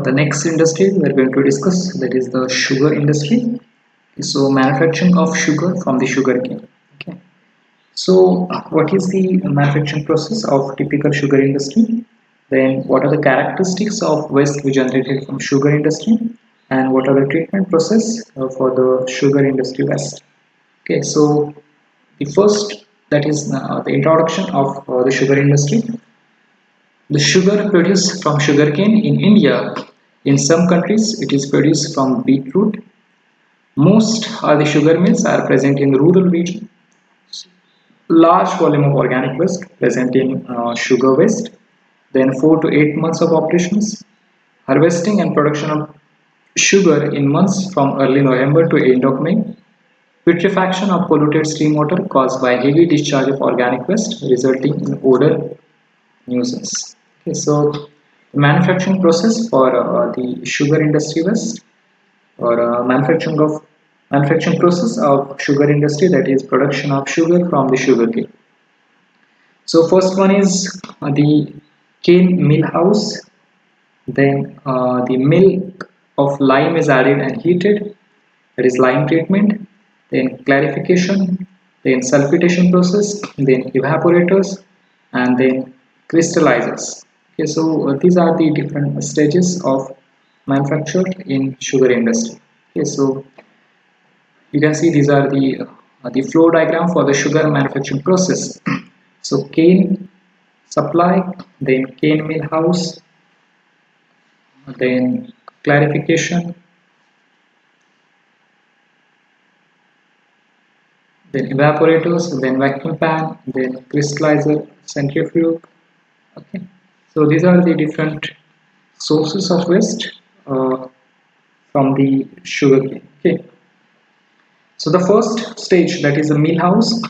The next industry we are going to discuss, that is the sugar industry. So manufacturing of sugar from the sugar cane. Okay. So what is the manufacturing process of typical sugar industry? Then what are the characteristics of waste we generated from sugar industry? And what are the treatment process for the sugar industry waste? Okay, so the first, that is the introduction of the sugar industry. The sugar produced from sugarcane in India, in some countries it is produced from beetroot. Most of the sugar mills are present in rural region. Large volume of organic waste present in sugar waste. Then 4 to 8 months of operations. Harvesting and production of sugar in months from early November to end of May. Putrefaction of polluted steam water caused by heavy discharge of organic waste resulting in odor nuisance. Okay, so the manufacturing process for the sugar industry waste, or manufacturing process of sugar industry, that is production of sugar from the sugar cane. So first one is the cane mill house. Then the milk of lime is added and heated. That is lime treatment. Then clarification. Then sulfitation process. Then evaporators, and then crystallizers. Okay, so these are the different stages of manufacture in sugar industry. Okay, so you can see these are the flow diagram for the sugar manufacturing process. So cane supply, then cane mill house, then clarification, then evaporators, then vacuum pan, then crystallizer, centrifuge. Okay, so these are the different sources of waste from the sugar cane. Okay, so the first stage, that is the mill house.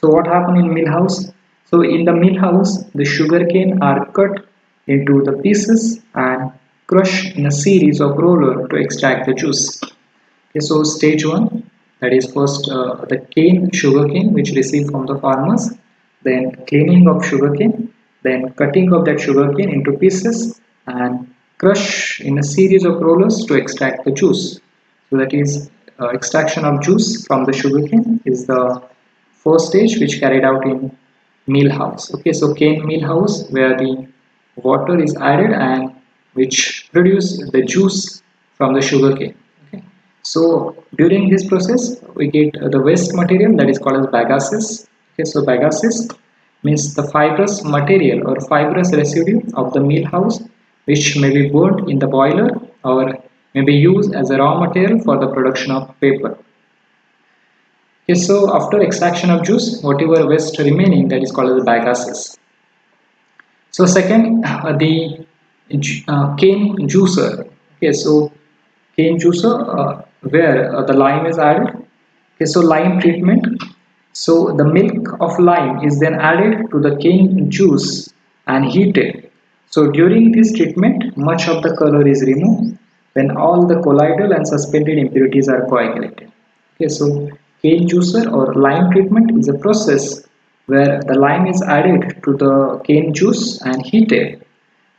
So what happened in mill house? So in the mill house, the sugar cane are cut into the pieces and crushed in a series of roller to extract the juice. Okay, so stage one, that is first the cane, sugar cane, which received from the farmers, then cleaning of sugar cane, then cutting of that sugar cane into pieces and crush in a series of rollers to extract the juice. So that is extraction of juice from the sugar cane is the first stage, which carried out in mill house. Okay, so cane mill house, where the water is added and which produce the juice from the sugar cane. Okay, so during this process we get the waste material, that is called as bagasse. Okay, so bagasse means the fibrous material or fibrous residue of the mill house, which may be burnt in the boiler or may be used as a raw material for the production of paper. Okay, so after extraction of juice, whatever waste remaining, that is called as bagasse. So second, the cane juicer. Okay, so cane juicer, where the lime is added. Okay, so lime treatment. So the milk of lime is then added to the cane juice and heated. So during this treatment, much of the color is removed when all the colloidal and suspended impurities are coagulated. Okay, so cane juicer or lime treatment is a process where the lime is added to the cane juice and heated,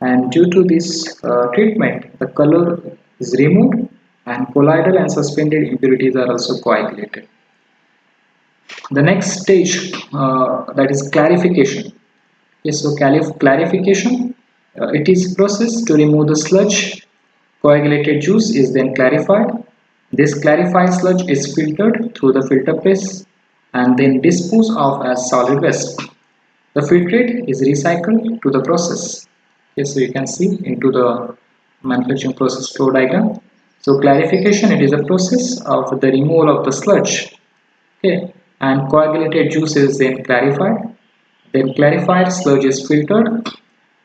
and due to this treatment the color is removed and colloidal and suspended impurities are also coagulated. The next stage, that is clarification. Yes, so clarification, it is process to remove the sludge. Coagulated juice is then clarified. This clarified sludge is filtered through the filter press and then disposed of as solid waste. The filtrate is recycled to the process. Okay, so you can see into the manufacturing process flow diagram. So clarification, it is a process of the removal of the sludge. Okay, and coagulated juice is then clarified. Then clarified sludge is filtered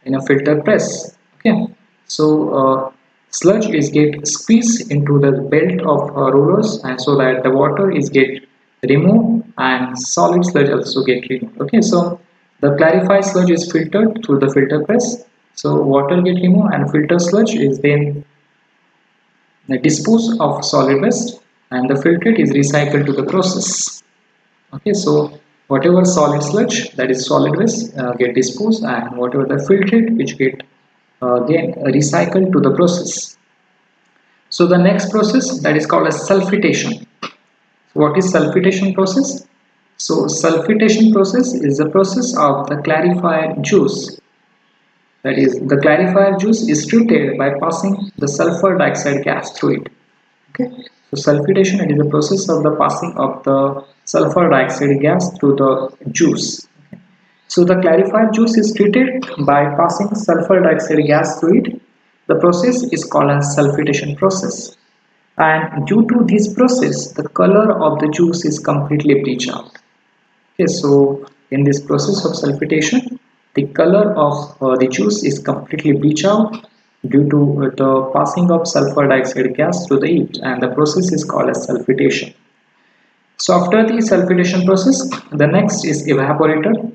in a filter press. Okay, so sludge is get squeezed into the belt of rollers, and so that the water is get removed and solid sludge also get removed. Okay, so the clarified sludge is filtered through the filter press. So water get removed and filter sludge is then disposed of solid waste, and the filtrate is recycled to the process. Okay, so whatever solid sludge, that is solid waste, get disposed, and whatever the filtrate which get again recycled to the process. So the next process, that is called as sulfitation. What is sulfitation process? So sulfitation process is the process of the clarified juice. That is, the clarifier juice is treated by passing the sulfur dioxide gas through it. Okay. So sulfitation, it is the process of the passing of the sulfur dioxide gas through the juice. So the clarified juice is treated by passing sulfur dioxide gas through it. The process is called as sulfitation process. And due to this process, the color of the juice is completely bleached out. Okay, so in this process of sulfitation, the color of the juice is completely bleached out due to the passing of sulfur dioxide gas through the heat, and the process is called as sulfitation. So after the sulfitation process, the next is evaporator.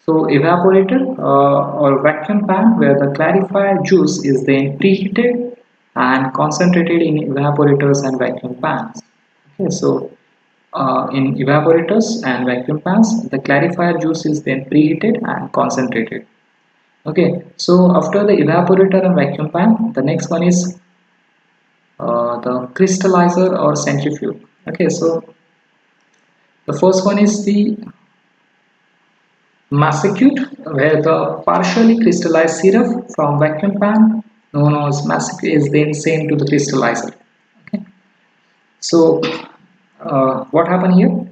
So evaporator or vacuum pan, where the clarified juice is then preheated and concentrated in evaporators and vacuum pans. Okay, so in evaporators and vacuum pans, the clarifier juice is then preheated and concentrated. Okay, so after the evaporator and vacuum pan, the next one is the crystallizer or centrifuge. Okay, so the first one is the massacute, where the partially crystallized syrup from vacuum pan known as massacute is then sent to the crystallizer. Okay, so what happened here?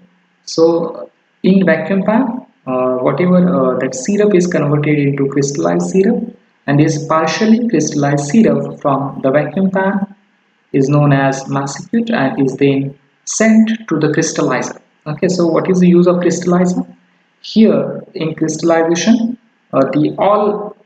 So in vacuum pan, whatever that syrup is converted into crystallized syrup, and this partially crystallized syrup from the vacuum pan is known as massacute and is then sent to the crystallizer. Okay, so what is the use of crystallizer? Here in crystallization, the all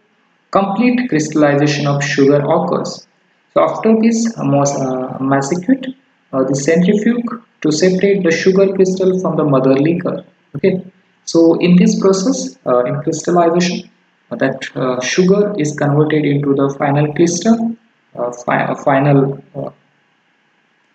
complete crystallization of sugar occurs. So after this massacute, the centrifuge to separate the sugar crystal from the mother liquor. Okay, so in this process, in crystallization, that sugar is converted into the final crystal, final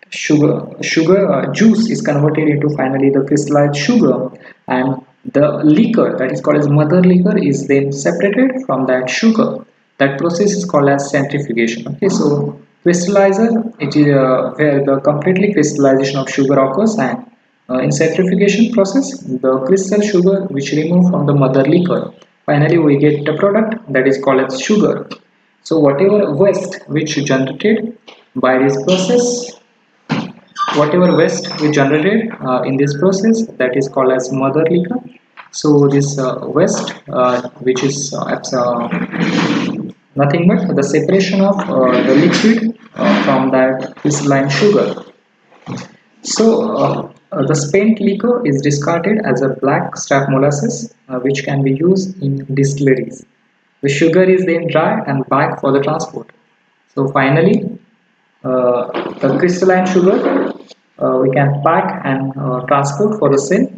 sugar juice is converted into finally the crystallized sugar, and the liquor, that is called as mother liquor, is then separated from that sugar. That process is called as centrifugation. Okay, so crystallizer, it is where the completely crystallization of sugar occurs, and in centrifugation process, the crystal sugar which remove from the mother liquor, finally we get the product that is called as sugar. So whatever waste which generated by this process, whatever waste we generated in this process, that is called as mother liquor. So this waste which is nothing but the separation of the liquid from that crystalline sugar. So the spent liquor is discarded as a black strap molasses, which can be used in distilleries. The sugar is then dried and bagged for the transport. So finally, the crystalline sugar we can pack and transport for the sale,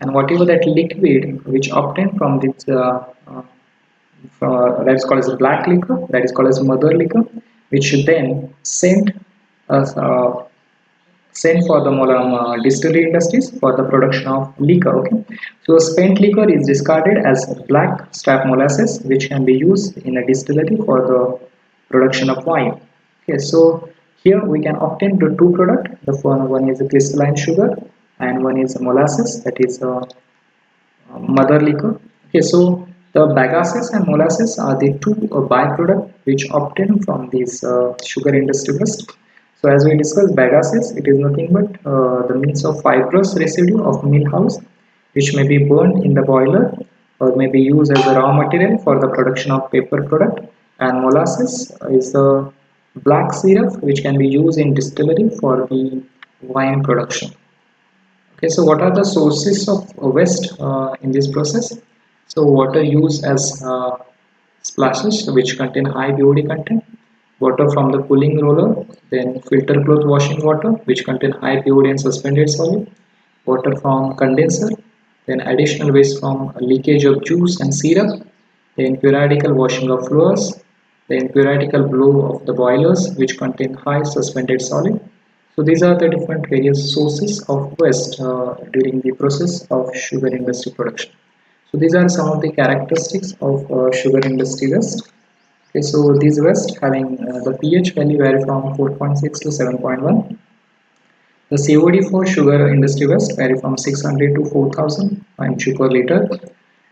and whatever that liquid which obtained from this that is called as black liquor, that is called as mother liquor, which should then as sent for the distillery industries for the production of liquor. Okay, so spent liquor is discarded as black strap molasses, which can be used in a distillery for the production of wine. Okay, so here we can obtain the two products. The first one is a crystalline sugar, and one is molasses, that is mother liquor. Okay, so the bagasse and molasses are the two byproducts which obtained from this sugar industry waste. So as we discussed, bagasse, it is nothing but the means of fibrous residue of mill house, which may be burned in the boiler or may be used as a raw material for the production of paper product. And molasses is the black syrup which can be used in distillery for the wine production. Okay, so what are the sources of waste in this process? So water used as splashes which contain high BOD content, water from the cooling roller, then filter cloth washing water which contain high BOD and suspended solid, water from condenser, then additional waste from leakage of juice and syrup, then periodical washing of floors, then periodical blow of the boilers which contain high suspended solid. So these are the different various sources of waste during the process of sugar industry production. So these are some of the characteristics of sugar industry waste. Okay, so these waste having the pH value vary from 4.6 to 7.1. The COD for sugar industry waste vary from 600 to 4000 mg per liter.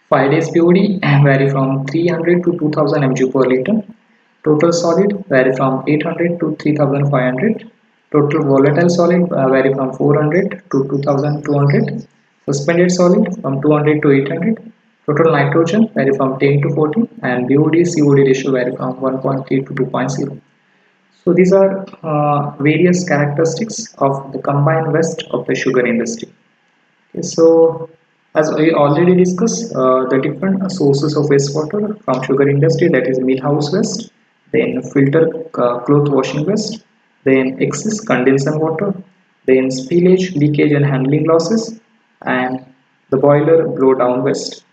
5 days POD vary from 300 to 2000 mg per liter. Total solid vary from 800 to 3500. Total volatile solid vary from 400 to 2200. Suspended solid from 200 to 800. Total nitrogen vary from 10 to 40 and BOD COD ratio vary from 1.3 to 2.0. So these are various characteristics of the combined waste of the sugar industry. Okay, so as we already discussed, the different sources of wastewater from sugar industry, that is millhouse waste, then filter cloth washing waste, then excess condensation water, then spillage, leakage and handling losses, and the boiler blow down waste.